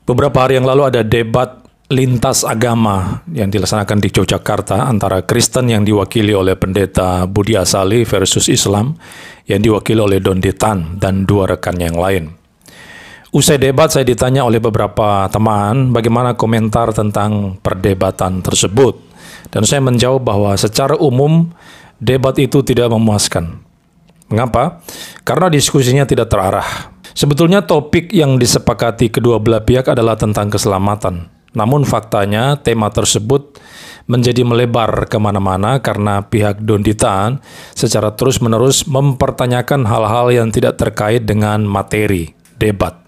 Beberapa hari yang lalu ada debat lintas agama yang dilaksanakan di Yogyakarta antara Kristen yang diwakili oleh pendeta Budi Asali versus Islam yang diwakili oleh Don Ditan dan dua rekan yang lain. Usai debat, saya ditanya oleh beberapa teman bagaimana komentar tentang perdebatan tersebut. Dan saya menjawab bahwa secara umum debat itu tidak memuaskan. Mengapa? Karena diskusinya tidak terarah. Sebetulnya topik yang disepakati kedua belah pihak adalah tentang keselamatan. Namun faktanya tema tersebut menjadi melebar kemana-mana karena pihak Don Ditan secara terus-menerus mempertanyakan hal-hal yang tidak terkait dengan materi debat.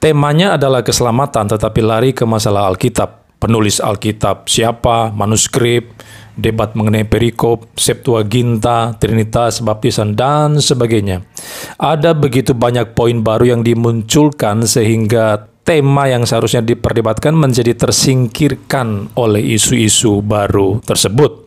Temanya adalah keselamatan tetapi lari ke masalah Alkitab. Penulis Alkitab siapa, manuskrip, debat mengenai perikop, Septuaginta, Trinitas, baptisan, dan sebagainya. Ada begitu banyak poin baru yang dimunculkan sehingga tema yang seharusnya diperdebatkan menjadi tersingkirkan oleh isu-isu baru tersebut.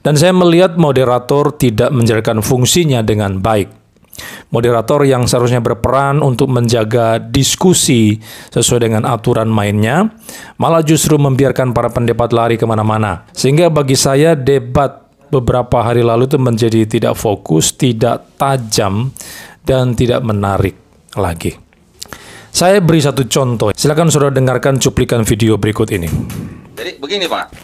Dan saya melihat moderator tidak menjalankan fungsinya dengan baik. Moderator yang seharusnya berperan untuk menjaga diskusi sesuai dengan aturan mainnya, malah justru membiarkan para pendebat lari kemana-mana. Sehingga bagi saya debat beberapa hari lalu itu menjadi tidak fokus, tidak tajam, dan tidak menarik lagi. Saya beri satu contoh. Silakan saudara dengarkan cuplikan video berikut ini. Jadi begini Pak,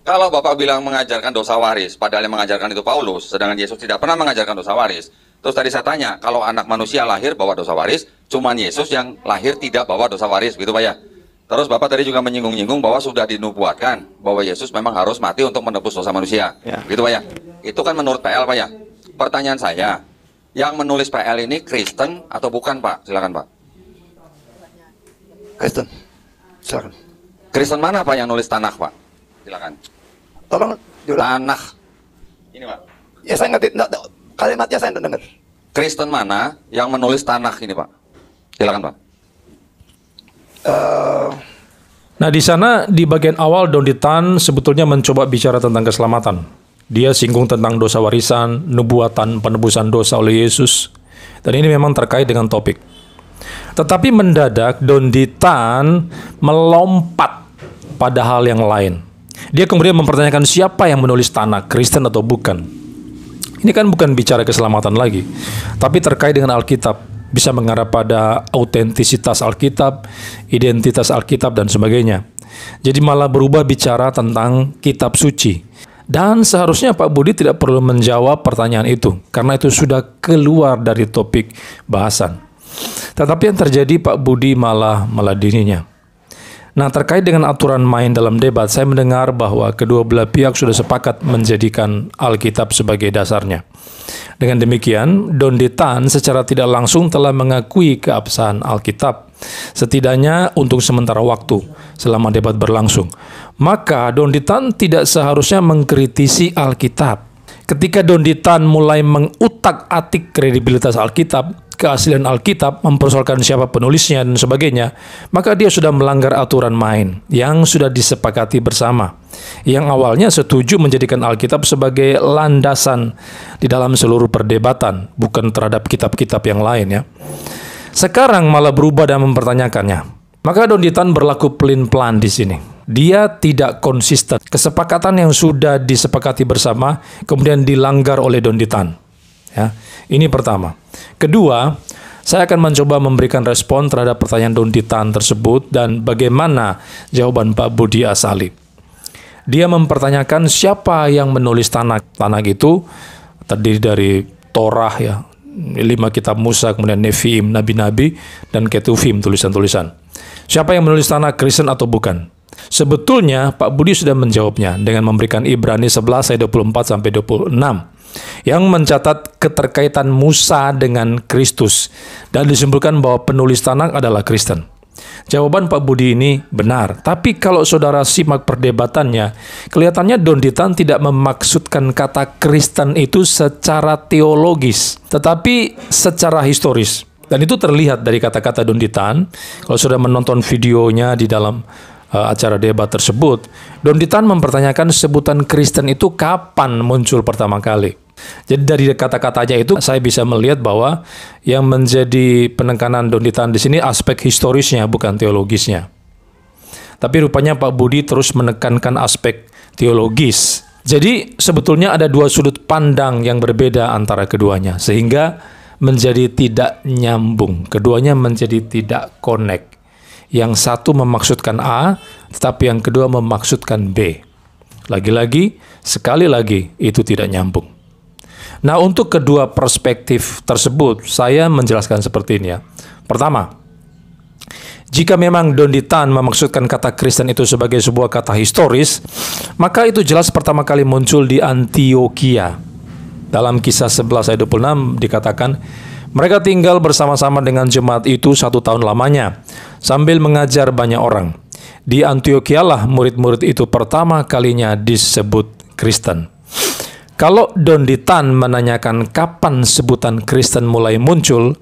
kalau Bapak bilang mengajarkan dosa waris, padahal yang mengajarkan itu Paulus, sedangkan Yesus tidak pernah mengajarkan dosa waris. Terus tadi saya tanya, kalau anak manusia lahir bawa dosa waris, cuman Yesus yang lahir tidak bawa dosa waris, gitu Pak ya. Terus Bapak tadi juga menyinggung-nyinggung bahwa sudah dinubuatkan bahwa Yesus memang harus mati untuk menebus dosa manusia, gitu Pak ya. Itu kan menurut PL Pak ya. Pertanyaan saya, yang menulis PL ini Kristen atau bukan Pak? Silakan Pak. Kristen, silakan. Kristen mana Pak yang nulis Tanakh Pak? Silakan. Tolong diulang. Tanakh. Ini Pak. Ya saya ngerti, kalimatnya saya tidak dengar. Kristen mana yang menulis Tanakh ini Pak? Silakan Pak. Nah, di sana di bagian awal Don Ditan sebetulnya mencoba bicara tentang keselamatan. Dia singgung tentang dosa warisan, nubuatan penebusan dosa oleh Yesus. Dan ini memang terkait dengan topik. Tetapi mendadak Don Ditan melompat pada hal yang lain. Dia kemudian mempertanyakan siapa yang menulis Tanakh, Kristen atau bukan. Ini kan bukan bicara keselamatan lagi, tapi terkait dengan Alkitab. Bisa mengarah pada autentisitas Alkitab, identitas Alkitab, dan sebagainya. Jadi malah berubah bicara tentang kitab suci. Dan seharusnya Pak Budi tidak perlu menjawab pertanyaan itu, karena itu sudah keluar dari topik bahasan. Tetapi yang terjadi Pak Budi malah meladeninya. Nah, terkait dengan aturan main dalam debat, saya mendengar bahwa kedua belah pihak sudah sepakat menjadikan Alkitab sebagai dasarnya. Dengan demikian, Don Ditan secara tidak langsung telah mengakui keabsahan Alkitab, setidaknya untuk sementara waktu selama debat berlangsung. Maka Don Ditan tidak seharusnya mengkritisi Alkitab. Ketika Don Ditan mulai mengutak-atik kredibilitas Alkitab, keaslian Alkitab, mempersoalkan siapa penulisnya dan sebagainya, maka dia sudah melanggar aturan main yang sudah disepakati bersama, yang awalnya setuju menjadikan Alkitab sebagai landasan di dalam seluruh perdebatan, bukan terhadap kitab-kitab yang lain ya. Sekarang malah berubah dan mempertanyakannya. Maka Don Ditan berlaku pelin-pelan di sini. Dia tidak konsisten. Kesepakatan yang sudah disepakati bersama kemudian dilanggar oleh Don Ditan. Ya, ini pertama. Kedua, saya akan mencoba memberikan respon terhadap pertanyaan Don Ditan tersebut dan bagaimana jawaban Pak Budi Asali. Dia mempertanyakan siapa yang menulis Tanakh. Tanakh itu terdiri dari Torah ya, 5 kitab Musa, kemudian Neviim, nabi-nabi, dan Ketuvim, tulisan-tulisan. Siapa yang menulis Tanakh, Kristen atau bukan? Sebetulnya Pak Budi sudah menjawabnya dengan memberikan Ibrani 11 ayat 24 sampai 26 yang mencatat keterkaitan Musa dengan Kristus dan disimpulkan bahwa penulis Tanakh adalah Kristen. Jawaban Pak Budi ini benar, tapi kalau saudara simak perdebatannya, kelihatannya Don Ditan tidak memaksudkan kata Kristen itu secara teologis, tetapi secara historis. Dan itu terlihat dari kata-kata Don Ditan. Kalau sudah menonton videonya di dalam acara debat tersebut, Don Ditan mempertanyakan sebutan Kristen itu kapan muncul pertama kali. Jadi dari kata-katanya itu saya bisa melihat bahwa yang menjadi penekanan Donditan di sini aspek historisnya, bukan teologisnya. Tapi rupanya Pak Budi terus menekankan aspek teologis. Jadi sebetulnya ada dua sudut pandang yang berbeda antara keduanya, sehingga menjadi tidak nyambung. Keduanya menjadi tidak connect. Yang satu memaksudkan A, tetapi yang kedua memaksudkan B. Lagi-lagi, sekali lagi, itu tidak nyambung. Nah, untuk kedua perspektif tersebut, saya menjelaskan seperti ini ya. Pertama, jika memang Donditan memaksudkan kata Kristen itu sebagai sebuah kata historis, maka itu jelas pertama kali muncul di Antioquia. Dalam Kisah 11 ayat 26 dikatakan, mereka tinggal bersama-sama dengan jemaat itu 1 tahun lamanya, sambil mengajar banyak orang. Di Antioquia lah murid-murid itu pertama kalinya disebut Kristen. Kalau Donditan menanyakan kapan sebutan Kristen mulai muncul,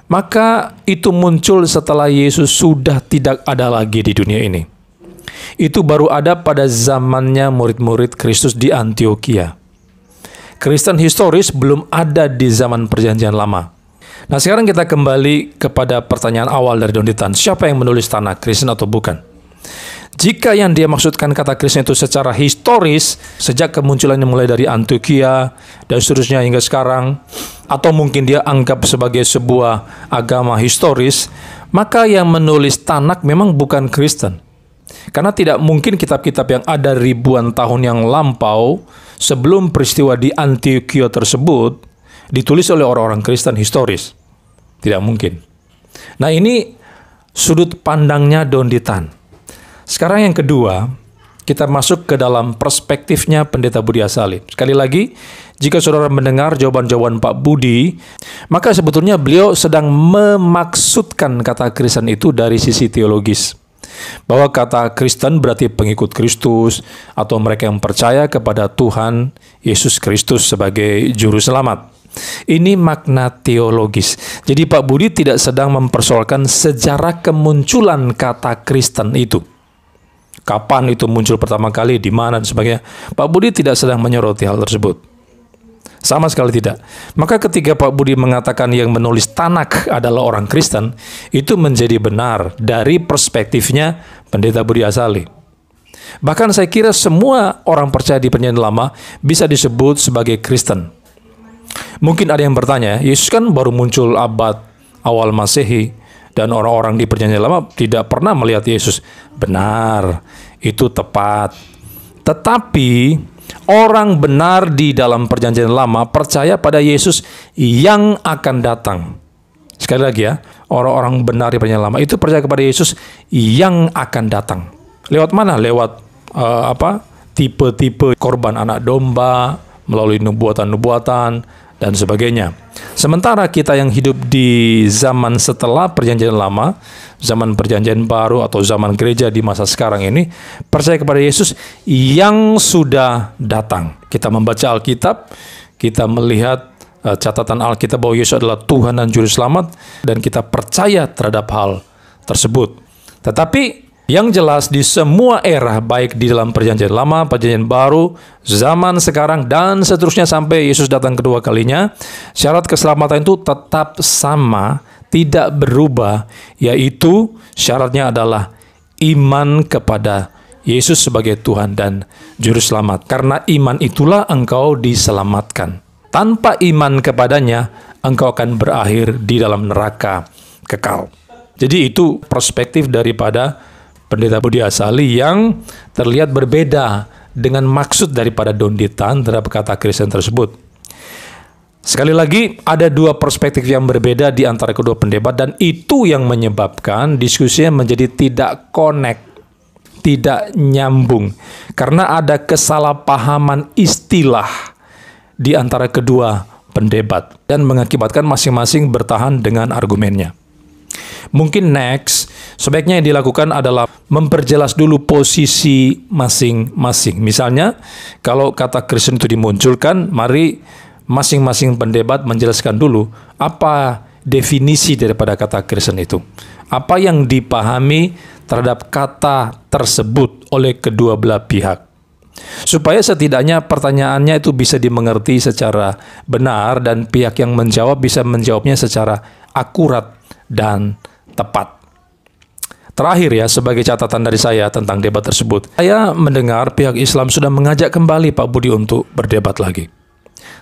maka itu muncul setelah Yesus sudah tidak ada lagi di dunia ini. Itu baru ada pada zamannya murid-murid Kristus di Antioquia. Kristen historis belum ada di zaman Perjanjian Lama. Nah, sekarang kita kembali kepada pertanyaan awal dari Donditan. Siapa yang menulis tanah, Kristen atau bukan? Jika yang dia maksudkan kata Kristen itu secara historis, sejak kemunculannya mulai dari Antioquia dan seterusnya hingga sekarang, atau mungkin dia anggap sebagai sebuah agama historis, maka yang menulis Tanakh memang bukan Kristen. Karena tidak mungkin kitab-kitab yang ada ribuan tahun yang lampau sebelum peristiwa di Antioquia tersebut ditulis oleh orang-orang Kristen historis. Tidak mungkin. Nah, ini sudut pandangnya Donditan. Sekarang yang kedua, kita masuk ke dalam perspektifnya Pendeta Budi Asali. Sekali lagi, jika saudara mendengar jawaban-jawaban Pak Budi, maka sebetulnya beliau sedang memaksudkan kata Kristen itu dari sisi teologis. Bahwa kata Kristen berarti pengikut Kristus, atau mereka yang percaya kepada Tuhan Yesus Kristus sebagai Juru Selamat. Ini makna teologis. Jadi Pak Budi tidak sedang mempersoalkan sejarah kemunculan kata Kristen itu. Kapan itu muncul pertama kali, di mana, dan sebagainya. Pak Budi tidak sedang menyoroti hal tersebut. Sama sekali tidak. Maka ketika Pak Budi mengatakan yang menulis Tanakh adalah orang Kristen, itu menjadi benar dari perspektifnya Pendeta Budi Asali. Bahkan saya kira semua orang percaya di Perjanjian Lama bisa disebut sebagai Kristen. Mungkin ada yang bertanya, Yesus kan baru muncul abad awal Masehi, dan orang-orang di Perjanjian Lama tidak pernah melihat Yesus. Benar, itu tepat. Tetapi orang benar di dalam Perjanjian Lama percaya pada Yesus yang akan datang. Sekali lagi ya, orang-orang benar di Perjanjian Lama itu percaya kepada Yesus yang akan datang. Lewat mana? Lewat tipe-tipe korban anak domba, melalui nubuatan-nubuatan, dan sebagainya. Sementara kita yang hidup di zaman setelah Perjanjian Lama, zaman Perjanjian Baru atau zaman gereja di masa sekarang ini, percaya kepada Yesus yang sudah datang. Kita membaca Alkitab, kita melihat catatan Alkitab bahwa Yesus adalah Tuhan dan Juru Selamat, dan kita percaya terhadap hal tersebut. Tetapi yang jelas di semua era, baik di dalam Perjanjian Lama, Perjanjian Baru, zaman sekarang, dan seterusnya sampai Yesus datang kedua kalinya, syarat keselamatan itu tetap sama, tidak berubah, yaitu syaratnya adalah iman kepada Yesus sebagai Tuhan dan Juru Selamat. Karena iman itulah engkau diselamatkan. Tanpa iman kepadanya, engkau akan berakhir di dalam neraka kekal. Jadi itu perspektif daripada Pendeta Budi Asali yang terlihat berbeda dengan maksud daripada Donditan terhadap kata Kristen tersebut. Sekali lagi, ada dua perspektif yang berbeda di antara kedua pendebat, dan itu yang menyebabkan diskusinya menjadi tidak connect, tidak nyambung, karena ada kesalahpahaman istilah di antara kedua pendebat dan mengakibatkan masing-masing bertahan dengan argumennya. Mungkin next, sebaiknya yang dilakukan adalah memperjelas dulu posisi masing-masing. Misalnya, kalau kata Kristen itu dimunculkan, mari masing-masing pendebat menjelaskan dulu apa definisi daripada kata Kristen itu. Apa yang dipahami terhadap kata tersebut oleh kedua belah pihak. Supaya setidaknya pertanyaannya itu bisa dimengerti secara benar dan pihak yang menjawab bisa menjawabnya secara akurat dan tepat. Terakhir ya, sebagai catatan dari saya tentang debat tersebut, saya mendengar pihak Islam sudah mengajak kembali Pak Budi untuk berdebat lagi.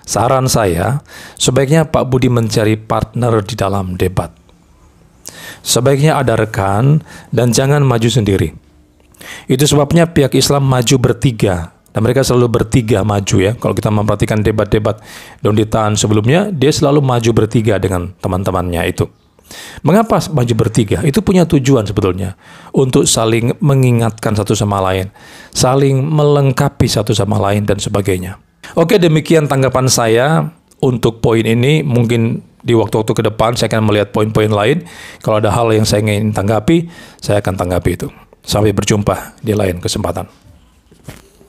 Saran saya, sebaiknya Pak Budi mencari partner di dalam debat. Sebaiknya ada rekan dan jangan maju sendiri. Itu sebabnya pihak Islam maju bertiga, dan mereka selalu bertiga maju ya. Kalau kita memperhatikan debat-debat Donditan sebelumnya, dia selalu maju bertiga dengan teman-temannya itu. Mengapa maju bertiga? Itu punya tujuan sebetulnya, untuk saling mengingatkan satu sama lain, saling melengkapi satu sama lain dan sebagainya. Oke, demikian tanggapan saya untuk poin ini. Mungkin di waktu-waktu ke depan saya akan melihat poin-poin lain. Kalau ada hal yang saya ingin tanggapi, saya akan tanggapi itu. Sampai berjumpa di lain kesempatan.